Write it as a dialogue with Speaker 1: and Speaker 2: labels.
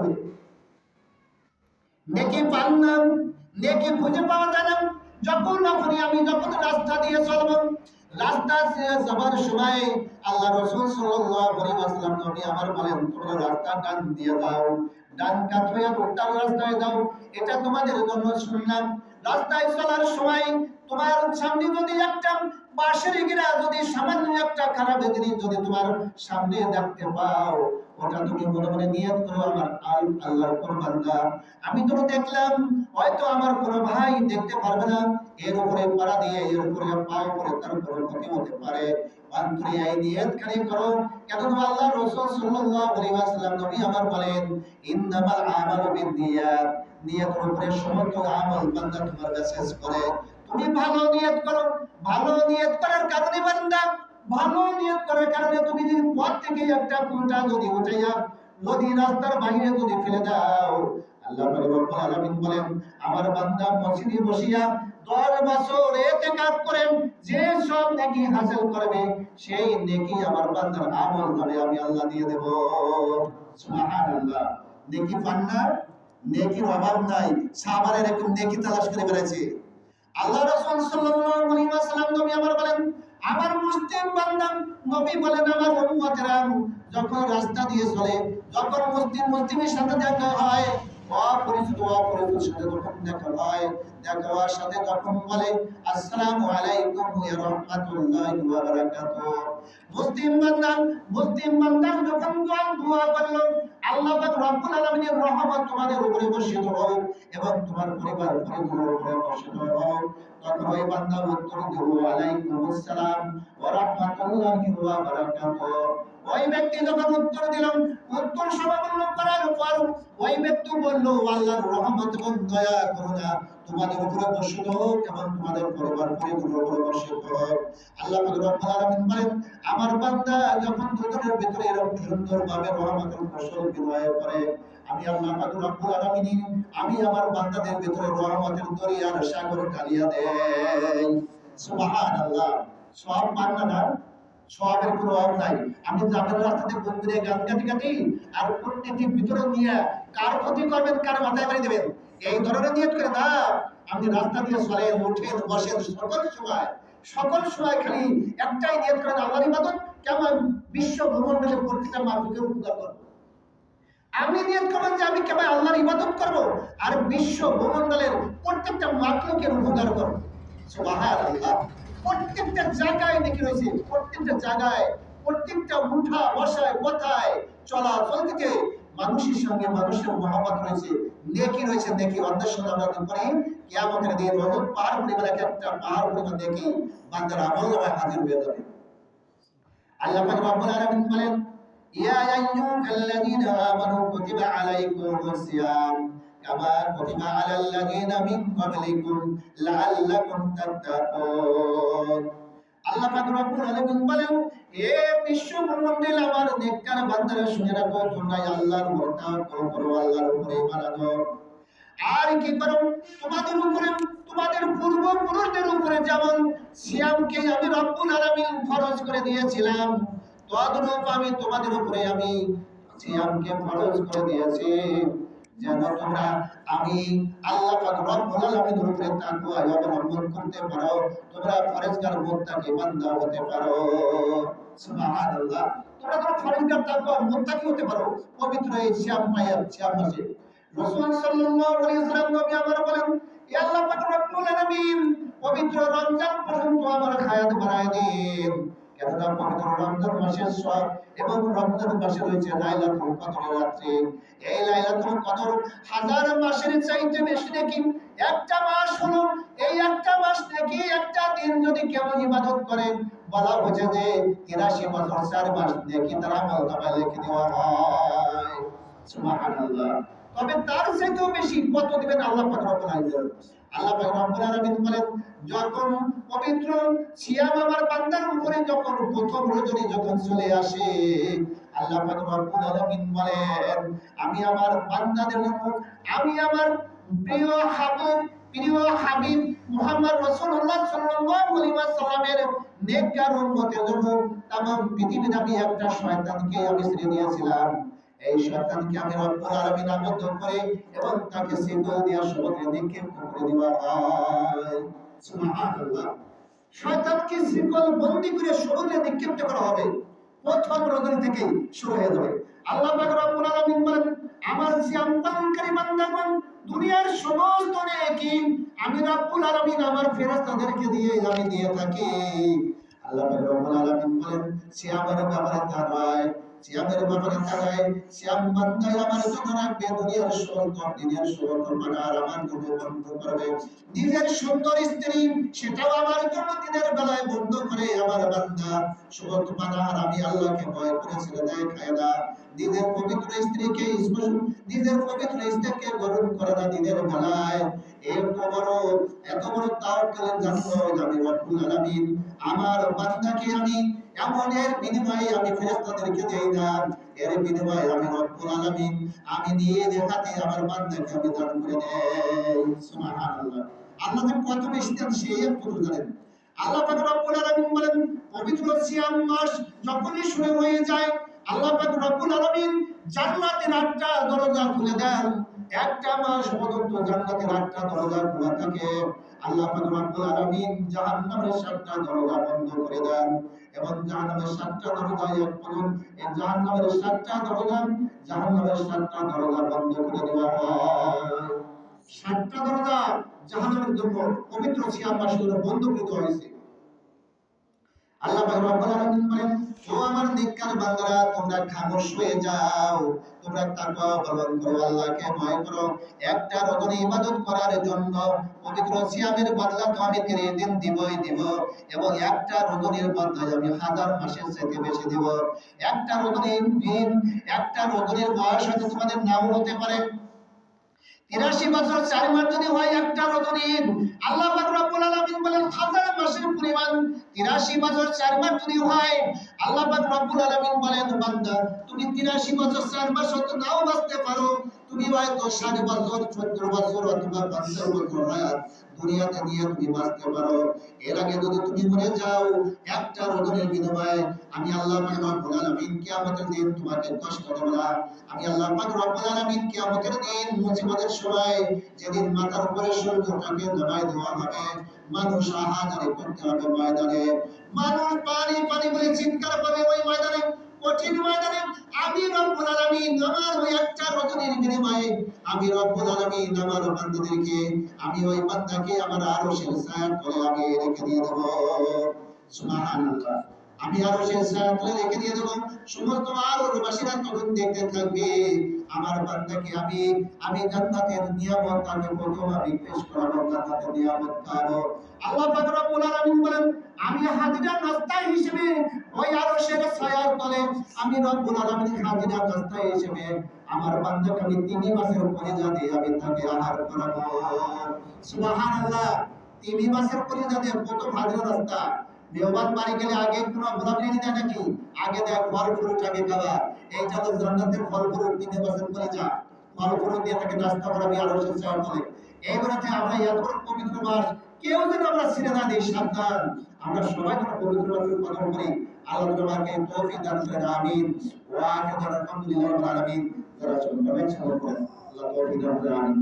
Speaker 1: হবে। নেকি পান না, নেকি খুঁজে পাওয়া যায় না। যখন রাস্তা দিয়ে চলবো, রাস্তা দিয়ে যাবার সময় আল্লাহ রাসূল সাল্লাল্লাহু আলাইহি ওয়াসাল্লাম নবী আমার বলেন, তোমরা রাস্তা ডান দিয়ে যাও, ডান কাত হয়ে উত্তর রাস্তায় যাও, এটা তোমাদের জন্য সুন্নাত। রাস্তায় চলার সময় তোমার সামনে যদি একটা বাঁশের গিরা, যদি সামান্য একটা খারাপ জিনিস যদি তোমার সামনে দেখতে পাও, ওটা তুমি মনে মনে নিয়ত করো, আমার আল্লাহর কোন বান্দা, আমি তো দেখলাম হয়তো আমার কোনো ভাই দেখতে পারবে না, এর উপরে পাড়া দিয়ে এর উপরে পা উপরে তার কোনো ক্ষতি হতে পারে, অন্তরে এই নিয়তখানি করো। কেন আল্লাহ রাসূল সাল্লাল্লাহু আলাইহি ওয়াসাল্লাম নবী আমার বলেন, ইন্নামাল আমালু বিন্নিয়াত, নিয়তের উপরে সমস্ত আমল বান্দা তোমার মেসেজ করে। তুমি ভালো নিয়ত করো, ভালো নিয়ত করার কারণে বান্দা, ভালো নিয়ত করার কারণে তুমি যদি পথ থেকে একটা কুলটা যদি উঠাইয়া নদী রাস্তার বাইরে যদি ফেলে দাও, আল্লাহ রব্বুল আলামিন বলেন, আমার বান্দা মসজিদে বসিয়া 10 বছর ইতিকাফ করেন, যে সব নেকি হাসিল করবে সেই নেকি আমার বান্দার আমল নামে আমি আল্লাহ দিয়ে দেব। সুবহানাল্লাহ। নেকি পান না, নেকির অভাব নাই, সাহাবারা এরকম নেকি তালাশ করে বেড়াচ্ছে। আল্লাহ রাসূল সাল্লাল্লাহু আলাইহি ওয়াসাল্লাম নবী আমার বলেন, আমার মুসলিম বান্দা, নবী বলেন আমার উম্মতেরা যখন রাস্তা দিয়ে চলে, যখন মুসলিমের সাথে দেখা হয়, অপরিচিত সাথে যখন দেখা হয়, দেখা হওয়ার সাথে যখন বলে আসসালামু আলাইকুম ওয়া রাহমাতুল্লাহি ওয়া বারাকাতুহু, মুসলিম বান্দা যখন দোয়া করল, আল্লাহ পাক রব্বুল আলামিনের রহমত তোমাদের উপরে বর্ষিত হোক এবং তোমার পরিবার পরিজনের উপরে বর্ষিত হোক, তখন ওই বান্দা উত্তর দিল ওয়ালাইকুম আসসালাম ওয়া রাহমাতুল্লাহি ওয়া বারাকাতুহু। ওই ব্যক্তি যখন উত্তর দিল, উত্তর সমাপন করার পর ওই ব্যক্তি বলল, আল্লাহর রহমত এবং দয়া করুণা তোমাদের উপরে বর্ষিত হোক এবং তোমাদের পরিবার পরিজনের উপরে বর্ষিত হোক। আল্লাহ পাক রব্বুল আলামিন বলেন, আমার বান্দা যখন দুজনের ভিতরে এরকম সুন্দরভাবে রহমতের ফসল বিনিময় করে, আমি আল্লাহ পাক রব্বুল আলামিন আমি আমার বান্দাদের ভিতরে রহমতের দরিয়ার সাগর ঢালিয়া দেই। সুবহানাল্লাহ। সব বান্দা না, সবের কোনো অভাব নাই। আমি যাবেন রাস্তাতে বন্ধুরে গান গাতি আর প্রত্যেকটি ভিতরে নিয়ে কার ক্ষতি করবেন, কার মাথায় বাড়ি দেবেন, এই ধরনের নিয়ত করে না। আপনি রাস্তা দিয়ে চলেন, ওঠেন, বসেন, সকল সময় খালি একটাই নিয়ত করেন, আল্লাহর ইবাদত, কেমন বিশ্ব ভ্রমণ্ডলের প্রত্যেকটা মানুষকে উপকার করব। আপনি নিয়ত করবেন যে আমি কেবল আল্লাহর ইবাদত করব আর বিশ্ব ভ্রমণ্ডলের প্রত্যেকটা মাখলুকের উপকার করব। সুবহানাল্লাহ। প্রত্যেকটা জায়গায় নেকি রয়েছে, প্রত্যেকটা জায়গায়, প্রত্যেকটা উঠা বসায় কথায় চলাচল থেকে মানুষের সঙ্গে মানুষের মহব্বত রয়েছে, নেকি রয়েছে। নেকি অন্বেষণ আমরা করি, কিয়ামতের দিন রজত পাহাড় পরিমাণ একটা পাহাড় পরিমাণ নেকি বান্দার আমলনামায় হাজির হয়ে যাবে। আল্লাহ পাক রব্বুল আলামিন বলেন, ইয়া আইয়ুহাল্লাযীনা আমানু কুতিবা আলাইকুমুস সিয়াম কামা কুতিবা আলাল্লাযীনা মিন ক্বাবলিকুম লাআল্লাকুম তাত্তাকুন। আল্লাহ পাক রব্বুল আলামিন বলেন, হে বিশ্ব ব্রহ্মাণ্ডের আমার নেককার বান্দারা শুনে রাখো, তোমরা আল্লাহর ভরসা করো, আল্লাহর উপরে ঈমান আনো। আর কি করো, তোমাদের উপরে, তোমাদের পূর্বপুরুষদের উপরে যেমন সিয়ামকে আমি রব্বুল আলামিন ফরজ করে দিয়েছিলাম, তদ্রূপ আমি তোমাদের উপরে আমি সিয়ামকে ফরজ করে দিয়েছি, যেন তোমরা আমি আল্লাহ পাক রব্বুল আলামিনের উপরে তাকওয়া অবলম্বন করতে পারো, তোমরা পরেজগার মুত্তাকি বান্দা হতে পারো। সুবহানাল্লাহ। তোমরা পরেজগার তাকওয়া মুত্তাকি হতে পারো পবিত্র এই সিয়াম মাসে। রাসূল সাল্লাল্লাহু আলাইহি ওয়াসাল্লাম নবী আমার বলেন, হে আল্লাহ পাক রব্বুল আলামিন পবিত্র রমজান পর্যন্ত আমার হায়াত বাড়ায় দিন, কেননা পবিত্র রমজান মাসের সব এবং রমজান মাসে রয়েছে লাইলাতুল কদরের রাত্রি। এই লাইলাতুল কদর হাজার মাসের চাইতে বেশি নাকি। একটা মাস হলো, এই একটা মাস নাকি একটা দিন যদি কেউ ইবাদত করে, বলা হয়েছে যে 83 বছর 4 মাস নাকি তার আমলনামায় লিখে দেওয়া হয়। সুবহানাল্লাহ। তবে তার চাইতেও বেশি কত দিবেন আল্লাহ পাক রব্বুল আলামিন। আল্লাহ পাক রব্বুল আলামিন বলেন, যখন পবিত্র সিয়াম আমার বান্দার উপরে যখন প্রথম রজনী যখন চলে আসে, আল্লাহ পাক রব্বুল আলামিন বলেন, আমি আমার বান্দাদের জন্য, আমি আমার প্রিয় হাবিব মুহাম্মদ রাসূলুল্লাহ সাল্লাল্লাহু আলাইহি ওয়াসাল্লামের নেককার উম্মতের জন্য तमाम পৃথিবীতে আমি একটা শয়তানকে আমি ছেড়ে দিয়েছিলাম। এই শয়তানকে আমি রব্বুল আলামিন আবদ্ধ করে এবং তাকে শিকল দিয়া সমুদ্রে নিক্ষেপ করে দেওয়া হয়। সুবহানাল্লাহ। শয়তানকে শিকল বন্দী করে সমুদ্রে নিক্ষেপ করা হবে, প্রথম রজনী থেকেই শুরু হয়ে যাবে। আল্লাহ পাক রব্বুল আলামিন বলেন, আমার সিয়াম পালনকারী বান্দাগণ দুনিয়ার সমস্ত নেকি আমি রব্বুল আলামিন আমার ফেরেশতাদেরকে দিয়ে থাকি। আল্লাহ পাক রব্বুল আলামিন বলেন, সিয়ামের ব্যাপারে তা নয়, সিয়ামের ব্যাপারে তা নয়, সিয়াম বান্দাই আমার জন্য রাখবে দুনিয়ার সমস্ত দিনের সমস্ত পানার আমার জন্য বন্ধ করবে। নিজের সুন্দর স্ত্রী সেটাও আমার জন্য দিনের বেলায় বন্ধ করে আমার বান্দা সমস্ত পানার আমি আল্লাহকে ভয় করে ছেড়ে দেয়, খায় না। নিজের পবিত্র স্ত্রীকে নিজের পবিত্র স্ত্রীকে গ্রহণ করে না দিনের বেলায়। এত বড় তাওয়াক্কুলের জন্য আমি রব্বুল আলামিন আমার বান্দাকে আমি এমন এর বিনিময়ে আমি ফেরেশতাদেরকে দেই না, এর বিনিময়ে আমি রব্বুল আলামিন আমি নিয়ে দেখাতে আমার বান্দাকে আমি দান করে দেই। সুবহানাল্লাহ। আল্লাহ যে কত বেশি দেন সেই একটু জানেন। আল্লাহ পাক রব্বুল আলামিন বলেন, পবিত্র সিয়াম মাস যখনই শুরু হয়ে যায় আল্লাহ পাক রব্বুল আলামিন জান্নাতের 8টা দরজা খুলে দেন। একটা মাস পর্যন্ত জান্নাতের 8টা দরজা খোলা থাকে। আল্লাহ পাক রব্বুল আলামিন জাহান্নামের 7টা দরজা বন্ধ করে দেন এবং জাহান্নামের 7টা দরজা জাহান্নামের 7টা দরজা বন্ধ করে দেওয়া হয়। 7টা দরজা জাহান্নামের জন্য পবিত্র সিয়াম মাসের জন্য বন্ধ করে হয়েছে। আল্লাহ পাক রব্বুল আলামিন বলেন, ও আমার নেককার বান্দারা তোমরা খামোশ হয়ে যাও, তোমরা তাকওয়া অবলম্বন করো, আল্লাহকে ভয় করো। একটা রজনী ইবাদত করার জন্য পবিত্র সিয়ামের বদলা তো আমি দিন দিবই দিব এবং একটা রজনীর বদলা আমি 1000 মাসের চাইতে বেশি দিব। একটা রজনীর দিন, একটা রজনীর বয়স হয়তো তোমাদের নাও হতে পারে। 83 বছর 4 মাস যদি হয় একটা রজনী, আল্লাহ পাক রব্বুল আলামিন বলেন 1000 মাসের পরিমাণ। 83 বছর 4 মাস যদি হয় আল্লাহ পাক রব্বুল আলামিন বলেন, বান্দা তুমি 83 বছর 4 মাস হয়তো নাও বাঁচতে পারো, তুমি হয়তো 60 বছর 70 বছর অথবা 50 বছর হায়াত দুনিয়াতে নিয়ে তুমি বাঁচতে পারো। এর আগে যদি তুমি মরে যাও একটা রজনীর বিনিময়ে আমি আল্লাহ পাক রব্বুল আলামিন কিয়ামতের দিন তোমাকে কষ্ট দেব না। আমি আল্লাহ পাক রব্বুল আলামিন কিয়ামতের দিন মুসিবতের সময় যেদিন মাথার উপরে সূর্যটাকে নামায় দেওয়া হবে, মানুষ হাহাকার করতে হবে ময়দানে, মানুষ পানি পানি বলে চিৎকার করবে ওই ময়দানে, কঠিন ময়দানে। আমি রব্বুল আলামিন আমার ওই একটা রজনীর বিনিময়ে আমি রব্বুল আলামিন আমার বান্দাদেরকে আমি ওই বান্দাকে আমার আরশের ছায়ার তলে আমি রেখে দিয়ে দেব। সুবহানাল্লাহ। আমি আরশের ছায়ার তলে রেখে দিয়ে দেব। সমস্ত আরশের বাসীরা তখন দেখতে থাকবে আমার বান্দাকে আমি জান্নাতের নিয়ামত আমি প্রথম আমি পেশ করাবো, জান্নাতের নিয়ামত খাবো। আল্লাহ পাক রব্বুল আলামিন বলেন, আমি হাজিরা নাস্তা হিসেবে ওই আরশের ছায়ার তলে আমি রব্বুল আলামিন হাজিরা নাস্তা হিসেবে আমার বান্দাকে আমি 3 মাসের কলিজা দিয়ে আমি তাকে আহার করাবো। সুবহানাল্লাহ। 3 মাসের কলিজা দিয়ে প্রথম হাজিরা নাস্তা। মেহমান বাড়ি গেলে আগে কোনো গোলাপি দেয় নাকি? আগে দেয় ফল ফ্রুট আগে খাবার। এইটা তো জান্নাতের ফল ফ্রুট 3 মাসের কলিজা। ফল ফ্রুট দিয়ে তাকে নাস্তা করাবি আরশের ছায়ার তলে। এইবারে আমরা এত পবিত্র মাস কেউ যেন আমরা ছেড়ে না দিই, সাবধান। আমরা সবাই যেন পবিত্র মাসের কদর করি। আল্লাহ তোমাকে তৌফিক দান করেন, আমিন। ওয়া আখিরু আলহামদুলিল্লাহি রাব্বিল আলামিন। যারা চলবেন আল্লাহ তৌফিক দান করেন, আমিন।